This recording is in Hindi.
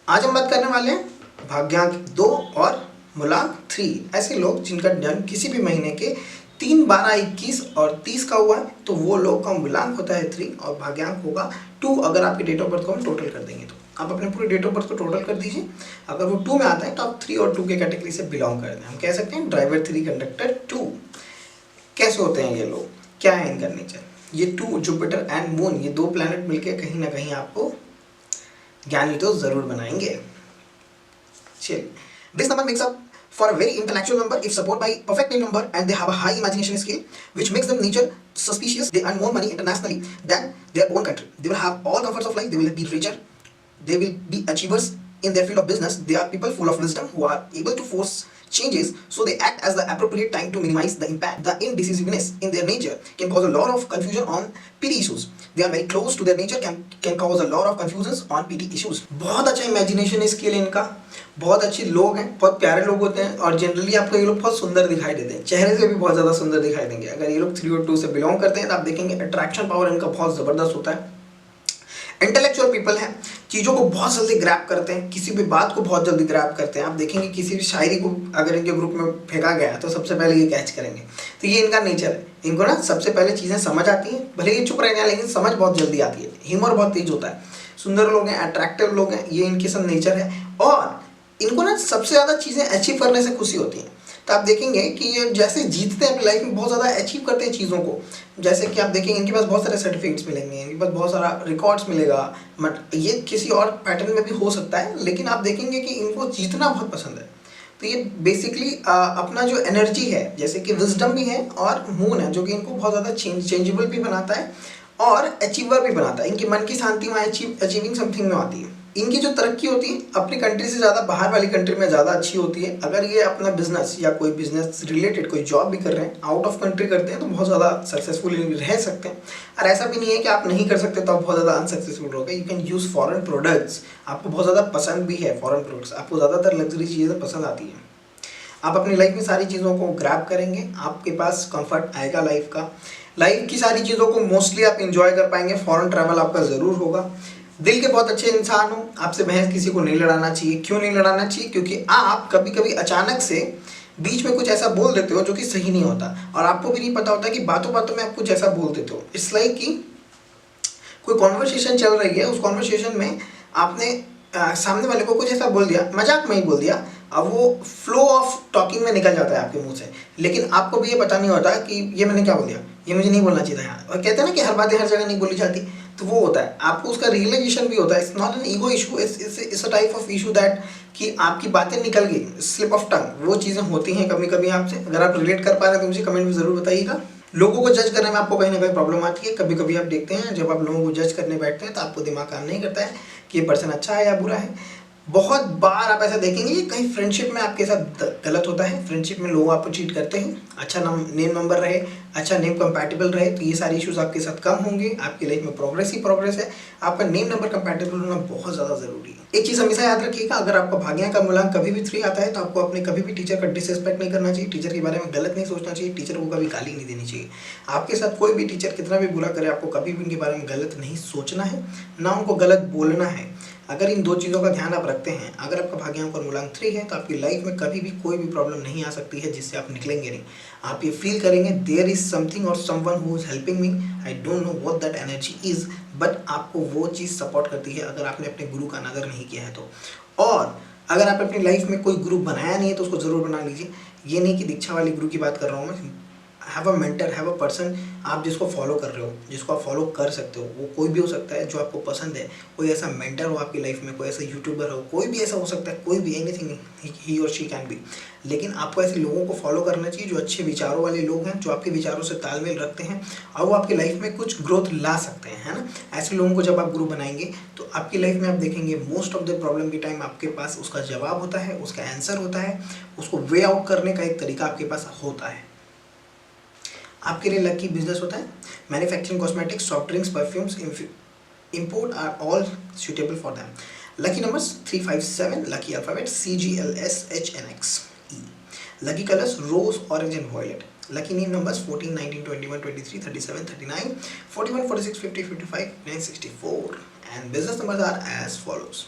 आज हम बात करने वाले हैं भाग्यांक 2 और मूलांक 3। ऐसे लोग जिनका जन्म किसी भी महीने के 3, 12, 21 और 30 का हुआ है तो वो लोग का मूलांक होता है 3 और भाग्यांक होगा 2। अगर आपके डेट ऑफ बर्थ को हम टोटल कर देंगे तो आप अपने पूरे डेट ऑफ बर्थ को टोटल कर दीजिए। अगर वो 2 में आता है तो आप 3 और 2 के कैटेगरी से बिलोंग करते हैं। हम कह सकते हैं ड्राइवर 3, कंडक्टर 2। कैसे होते हैं ये लोग, क्या है इनका नेचर? ये 2 जुपिटर एंड मून, ये 2 प्लैनेट मिलकर कहीं ना कहीं आपको ज्ञानी तो जरूर बनाएंगे। चलिए, this number makes up for a very intellectual number if supported by perfect name number, and they have a high imagination skill which makes them nature suspicious. They earn more money internationally than their own country. They will have all comforts of life. They will be richer. They will be achievers in their field of business. They are people full of wisdom who are able to force changes, so they act as the appropriate time to minimize the impact. The indecisiveness in their nature can cause a lot of confusion on PT issues. They are very close to their nature, can cause a lot of confusions on PT issues. बहुत अच्छा imagination स्किल इनका, बहुत अच्छे लोग हैं, बहुत प्यारे लोग होते हैं और जनरली आपको ये लोग बहुत सुंदर दिखाई देते हैं, चेहरे से भी बहुत ज़्यादा सुंदर दिखाई देंगे। अगर ये लोग 3 और 2 से बिलोंग करते हैं तो आप देखेंगे अट्रैक्शन पावर इनका बहुत ज़बरदस्त होता है। इंटेलेक्चुअल पीपल हैं, चीज़ों को बहुत जल्दी ग्रैब करते हैं, किसी भी बात को बहुत जल्दी ग्रैब करते हैं। आप देखेंगे किसी भी शायरी को अगर इनके ग्रुप में फेंका गया तो सबसे पहले ये कैच करेंगे। तो ये इनका नेचर है, इनको ना सबसे पहले चीज़ें समझ आती हैं, भले ये चुप रह जाए लेकिन समझ बहुत जल्दी आती है। ह्यूमर बहुत तेज होता है, सुंदर लोग हैं, अट्रैक्टिव लोग हैं, ये इनके सब नेचर है। और इनको ना सबसे ज़्यादा चीज़ें अचीव करने से खुशी होती है। तो आप देखेंगे कि ये जैसे जीतते हैं अपनी लाइफ में, बहुत ज़्यादा अचीव करते हैं चीज़ों को। जैसे कि आप देखेंगे इनके पास बहुत सारे सर्टिफिकेट्स मिलेंगे, इनके पास बहुत सारा रिकॉर्ड्स मिलेगा। बट ये किसी और पैटर्न में भी हो सकता है, लेकिन आप देखेंगे कि इनको जीतना बहुत पसंद है। तो ये बेसिकली अपना जो एनर्जी है, जैसे कि विजडम भी है और मून है, जो कि इनको बहुत ज़्यादा चेंजेबल भी बनाता है और अचीवर भी बनाता है। इनकी मन की शांति में अचीविंग समथिंग में आती है। इनकी जो तरक्की होती है अपनी कंट्री से ज़्यादा बाहर वाली कंट्री में ज़्यादा अच्छी होती है। अगर ये अपना बिजनेस या कोई बिजनेस रिलेटेड कोई जॉब भी कर रहे हैं, आउट ऑफ कंट्री करते हैं तो बहुत ज़्यादा सक्सेसफुल रह सकते हैं। और ऐसा भी नहीं है कि आप नहीं कर सकते तो आप बहुत ज़्यादा अनसक्सेसफुल रहोगे। You can use foreign products, आपको बहुत ज़्यादा पसंद भी है फॉरेन प्रोडक्ट्स, आपको ज़्यादातर लग्जरी चीज़ें पसंद आती हैं। आप अपनी लाइफ में सारी चीज़ों को ग्रैब करेंगे, आपके पास कंफर्ट आएगा लाइफ का, लाइफ की सारी चीज़ों को मोस्टली आप इंजॉय कर पाएंगे। फॉरेन ट्रैवल आपका ज़रूर होगा। दिल के बहुत अच्छे इंसान हो, आपसे बहस किसी को नहीं लड़ाना चाहिए। क्यों नहीं लड़ाना चाहिए? क्योंकि आप कभी कभी अचानक से बीच में कुछ ऐसा बोल देते हो जो कि सही नहीं होता और आपको भी नहीं पता होता कि बातों बातों में आप कुछ ऐसा बोल देते हो। इट्स लाइक कि कोई कॉन्वर्सेशन चल रही है, उस कॉन्वर्सेशन में आपने सामने वाले को कुछ ऐसा बोल दिया, मजाक में ही बोल दिया, अब वो फ्लो ऑफ टॉकिंग में निकल जाता है आपके मुंह से, लेकिन आपको भी ये पता नहीं होता कि ये मैंने क्या बोल दिया, ये मुझे नहीं बोलना चाहिए था यहाँ। और कहते हैं ना कि हर बातें हर जगह नहीं बोली जाती, तो वो होता है, आपको उसका रियलाइजेशन भी होता है। It's not an ego issue, it's a type of issue that कि आपकी बातें निकल गई, स्लिप ऑफ टंग, वो चीज़ें होती हैं कभी कभी आपसे। अगर आप रिलेट कर पा रहे हैं तो मुझे कमेंट में ज़रूर बताइएगा। लोगों को जज करने में आपको कहीं ना कहीं प्रॉब्लम आती है। कभी कभी आप देखते हैं जब आप लोगों को जज करने बैठते हैं तो आपको दिमाग काम नहीं करता है कि ये पर्सन अच्छा है या बुरा है। बहुत बार आप ऐसा देखेंगे कि कहीं फ्रेंडशिप में आपके साथ गलत होता है, फ्रेंडशिप में लोग आपको चीट करते हैं। अच्छा नेम नंबर रहे, अच्छा नेम कंपैटिबल रहे तो ये सारे इश्यूज आपके साथ कम होंगे। आपकी लाइफ में प्रोग्रेस ही प्रोग्रेस है। आपका नेम नंबर कंपैटिबल होना बहुत ज़्यादा ज़रूरी है। एक चीज़ हमेशा याद रखिएगा, अगर आपका भाग्यांक का मूलांक कभी भी 3 आता है तो आपको अपने कभी भी टीचर का डिसरिस्पेक्ट नहीं करना चाहिए, टीचर के बारे में गलत नहीं सोचना चाहिए, टीचर को कभी गाली नहीं देनी चाहिए। आपके साथ कोई भी टीचर कितना भी बुरा करे, आपको कभी भी उनके बारे में गलत नहीं सोचना है, ना उनको गलत बोलना है। अगर इन 2 चीज़ों का ध्यान आप रखते हैं, अगर आपका भाग्यांक और मूलांक 3 है तो आपकी लाइफ में कभी भी कोई भी प्रॉब्लम नहीं आ सकती है जिससे आप निकलेंगे नहीं। आप ये फील करेंगे देयर इज समथिंग और someone who is helping me, I don't know what that energy is, but आपको वो चीज़ सपोर्ट करती है अगर आपने अपने गुरु का अनादर नहीं किया है तो। और अगर आप अपनी लाइफ में कोई गुरु बनाया नहीं है तो उसको ज़रूर बना लीजिए। ये नहीं कि दीक्षा वाले गुरु की बात कर रहा हूँ मैं। Have a mentor, have a person, आप जिसको फॉलो कर रहे हो, जिसको आप फॉलो कर सकते हो, वो कोई भी हो सकता है जो आपको पसंद है। कोई ऐसा मेंटर हो आपकी लाइफ में, कोई ऐसा यूट्यूबर हो, कोई भी ऐसा हो सकता है, कोई भी, एनीथिंग ही और शी कैन बी। लेकिन आपको ऐसे लोगों को फॉलो करना चाहिए जो अच्छे विचारों वाले लोग हैं, जो आपके विचारों से तालमेल रखते हैं और वो आपकी लाइफ में कुछ ग्रोथ ला सकते हैं, है ना। ऐसे लोगों को जब आप गुरु बनाएंगे तो आपकी लाइफ में आप देखेंगे मोस्ट ऑफ द प्रॉब्लम के टाइम आपके पास उसका जवाब होता है, उसका आंसर होता है, उसको वे आउट करने का एक तरीका आपके पास होता है। आपके लिए लकी बिजनेस होता है manufacturing, cosmetics, soft drinks, perfumes, import are all suitable for them. Lucky numbers 357, lucky alphabet CGLSHNX E. Lucky colors rose, orange and violet. Lucky name numbers 14, 19, 21, 23, 37, 39, 41, 46, 50, 55, 9, 64. And business numbers are as follows.